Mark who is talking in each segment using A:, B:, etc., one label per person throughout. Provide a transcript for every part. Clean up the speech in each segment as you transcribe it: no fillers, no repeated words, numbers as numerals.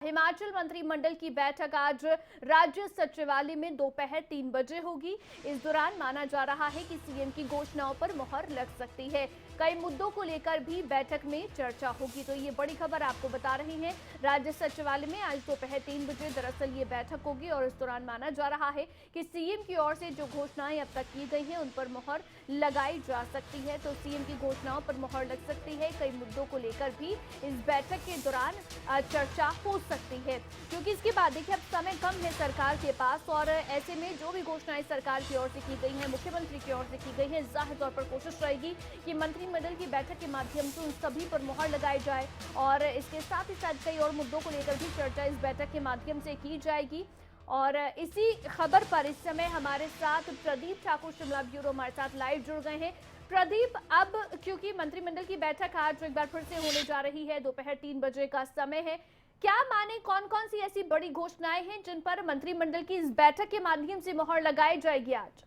A: हिमाचल मंत्रिमंडल की बैठक आज राज्य सचिवालय में दोपहर 3 बजे होगी। इस दौरान माना जा रहा है कि सीएम की घोषणाओं पर मुहर लग सकती है। कई मुद्दों को लेकर भी बैठक में चर्चा होगी। तो ये बड़ी खबर आपको बता रहे हैं, राज्य सचिवालय में आज दोपहर 3 बजे दरअसल ये बैठक होगी और इस दौरान माना जा रहा है कि सीएम की ओर से जो घोषणाएं अब तक की गई हैं उन पर मुहर लगाई जा सकती है। तो सीएम की घोषणाओं पर मुहर लग सकती है। कई मुद्दों को लेकर भी इस बैठक के दौरान चर्चा हो सकती है, क्योंकि इसके बाद देखिए अब समय कम है सरकार के पास और ऐसे में जो भी घोषणाएं सरकार की ओर से की गई हैं, मुख्यमंत्री की ओर से की गई हैं, जाहिर तौर पर कोशिश रहेगी कि मंत्रिमंडल की बैठक के माध्यम से उन सभी पर मुहर लगाई जाए और इसके साथ ही साथ कई और मुद्दों को लेकर भी चर्चा इस बैठक के माध्यम से की जाएगी। और इसी खबर पर इस समय हमारे साथ प्रदीप ठाकुर शिमला ब्यूरो हमारे साथ लाइव जुड़ गए हैं। प्रदीप, अब क्योंकि मंत्रिमंडल की बैठक आज एक बार फिर से होने जा रही है, दोपहर 3 बजे का समय है, क्या माने कौन कौन सी ऐसी बड़ी घोषणाएं हैं जिन पर मंत्रिमंडल की इस बैठक के माध्यम से मुहर लगाई जाएगी आज?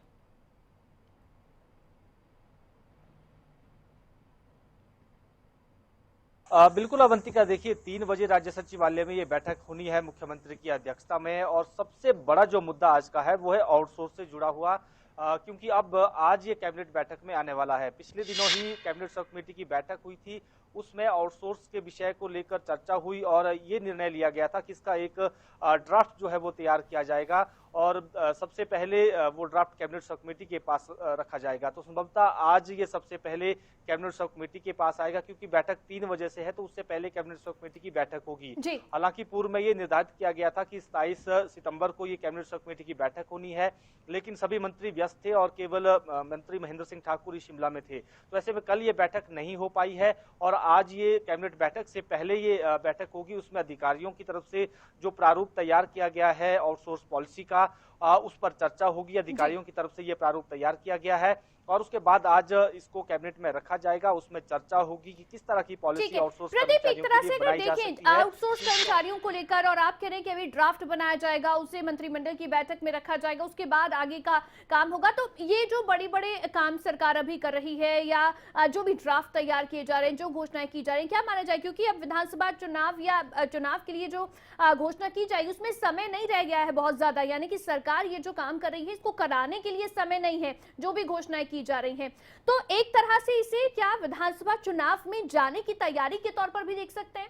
B: बिल्कुल अवंतिका, देखिए 3 बजे राज्य सचिवालय में ये बैठक होनी है मुख्यमंत्री की अध्यक्षता में और सबसे बड़ा जो मुद्दा आज का है वो है आउटसोर्स से जुड़ा हुआ, क्योंकि अब आज ये कैबिनेट बैठक में आने वाला है। पिछले दिनों ही कैबिनेट सब कमेटी की बैठक हुई थी, उसमें आउटसोर्स के विषय को लेकर चर्चा हुई और ये निर्णय लिया गया था कि इसका एक ड्राफ्ट जो है वो तैयार किया जाएगा और सबसे पहले वो ड्राफ्ट कैबिनेट सब कमेटी के पास रखा जाएगा। तो संभवतः आज ये सबसे पहले कैबिनेट सब कमेटी के पास आएगा, क्योंकि बैठक 3 बजे से है तो उससे पहले कैबिनेट सब कमेटी की बैठक होगी। हालांकि पूर्व में ये निर्धारित किया गया था कि 27 सितंबर को ये कैबिनेट सब कमेटी की बैठक होनी है, लेकिन सभी मंत्री व्यस्त थे और केवल मंत्री महेंद्र सिंह ठाकुर ही शिमला में थे। तो ऐसे में कल ये बैठक नहीं हो पाई है और आज ये कैबिनेट बैठक से पहले ये बैठक होगी। उसमें अधिकारियों की तरफ से जो प्रारूप तैयार किया गया है आउटसोर्स पॉलिसी का, उस पर चर्चा होगी। अधिकारियों की तरफ से ये प्रारूप तैयार किया गया है और उसके बाद आज इसको कैबिनेट में रखा जाएगा। उसमें चर्चा होगी कि किस तरह की पॉलिसी आउटसोर्स कर्मचारियों के लिए बनाई जा सकती है।
A: आउटसोर्स कर्मचारियों को लेकर और आप कह रहे हैं कि अभी ड्राफ्ट बनाया जाएगा, उसे मंत्रिमंडल की बैठक में रखा जाएगा, उसके बाद आगे का काम होगा। तो ये जो बड़े बड़े काम सरकार अभी कर रही है या जो भी ड्राफ्ट तैयार किए जा रहे हैं, जो घोषणाएं की जा रही हैं, क्या माना जाए, क्योंकि अब विधानसभा चुनाव या चुनाव के लिए जो घोषणा की जाएगी उसमें समय नहीं रह गया है बहुत ज्यादा, यानी कि सरकार ये जो काम कर रही है इसको कराने के लिए समय नहीं है, जो भी घोषणाएं की जा रही हैं। तो एक तरह से इसे क्या विधानसभा चुनाव में जाने की तैयारी के तौर पर भी देख सकते हैं?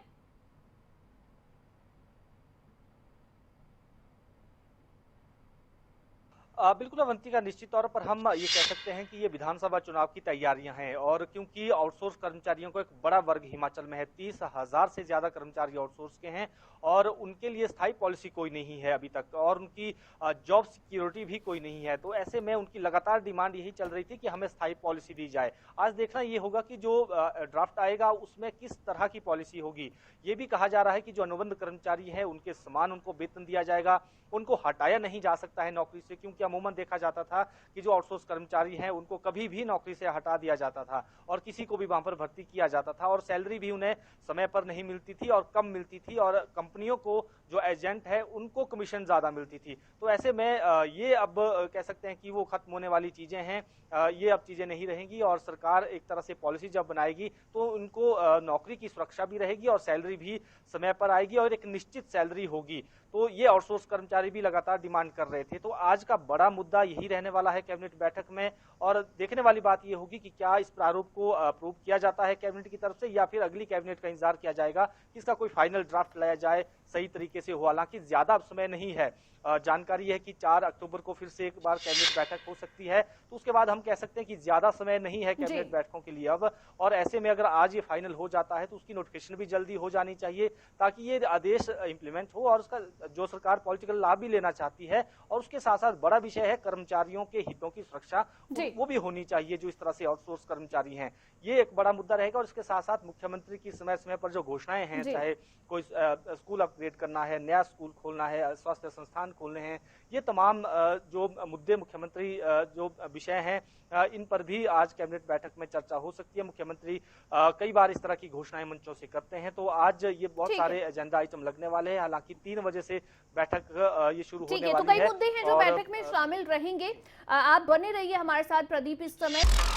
B: बिल्कुल अवंतिका, निश्चित तौर पर हम ये कह सकते हैं कि ये विधानसभा चुनाव की तैयारियां हैं और क्योंकि आउटसोर्स कर्मचारियों को एक बड़ा वर्ग हिमाचल में है, 30,000 से ज्यादा कर्मचारी आउटसोर्स के हैं और उनके लिए स्थायी पॉलिसी कोई नहीं है अभी तक और उनकी जॉब सिक्योरिटी भी कोई नहीं है। तो ऐसे में उनकी लगातार डिमांड यही चल रही थी कि हमें स्थायी पॉलिसी दी जाए। आज देखना ये होगा कि जो ड्राफ्ट आएगा उसमें किस तरह की पॉलिसी होगी। ये भी कहा जा रहा है कि जो अनुबंध कर्मचारी है उनके समान उनको वेतन दिया जाएगा, उनको हटाया नहीं जा सकता है नौकरी से, क्योंकि अमूमन देखा जाता था कि जो आउटसोर्स कर्मचारी हैं उनको कभी भी नौकरी से हटा दिया जाता था और किसी को भी वहां पर भर्ती किया जाता था और सैलरी भी उन्हें समय पर नहीं मिलती थी और कम मिलती थी और कंपनियों को जो एजेंट है उनको कमीशन ज्यादा मिलती थी। तो ऐसे में ये अब कह सकते हैं कि वो खत्म होने वाली चीजें हैं, ये अब चीजें नहीं रहेंगी और सरकार एक तरह से पॉलिसी जब बनाएगी तो उनको नौकरी की सुरक्षा भी रहेगी और सैलरी भी समय पर आएगी और एक निश्चित सैलरी होगी। तो ये आउटसोर्स कर्मचारी भी लगातार डिमांड कर रहे थे। तो आज का बड़ा मुद्दा यही रहने वाला है कैबिनेट बैठक में और देखने वाली बात ये होगी कि क्या इस प्रारूप को अप्रूव किया जाता है कैबिनेट की तरफ से या फिर अगली कैबिनेट का इंतजार किया जाएगा कि इसका कोई फाइनल ड्राफ्ट लाया जाए, सही तरीके से हो। हालांकि ज्यादा समय नहीं है, जानकारी है कि 4 अक्टूबर को फिर से एक बार कैबिनेट बैठक हो सकती है, तो उसके बाद हम कह सकते हैं कि ज्यादा समय नहीं है कैबिनेट बैठकों के लिए अब। और ऐसे में अगर आज ये फाइनल हो जाता है तो उसकी नोटिफिकेशन भी जल्दी हो जानी चाहिए ताकि ये आदेश इंप्लीमेंट हो और उसका जो सरकार पॉलिटिकल लाभ भी लेना चाहती है और उसके साथ साथ बड़ा विषय है कर्मचारियों के हितों की सुरक्षा, वो भी होनी चाहिए जो इस तरह से आउटसोर्स कर्मचारी हैं। ये एक बड़ा मुद्दा रहेगा और इसके साथ साथ मुख्यमंत्री की समय समय पर जो घोषणाएं हैं, चाहे कोई स्कूल अपग्रेड करना है, नया स्कूल खोलना है, स्वास्थ्य संस्थान खोलने हैं, ये तमाम जो मुद्दे मुख्यमंत्री जो विषय हैं इन पर भी आज कैबिनेट बैठक में चर्चा हो सकती है। मुख्यमंत्री कई बार इस तरह की घोषणाएं मंचों से करते हैं, तो आज ये बहुत सारे एजेंडा आइटम लगने वाले हैं। हालांकि 3 बजे से बैठक ये शुरू होने वाली है।
A: तो कई मुद्दे हैं जो बैठक में शामिल रहेंगे। आप बने रहिए हमारे साथ प्रदीप इस समय।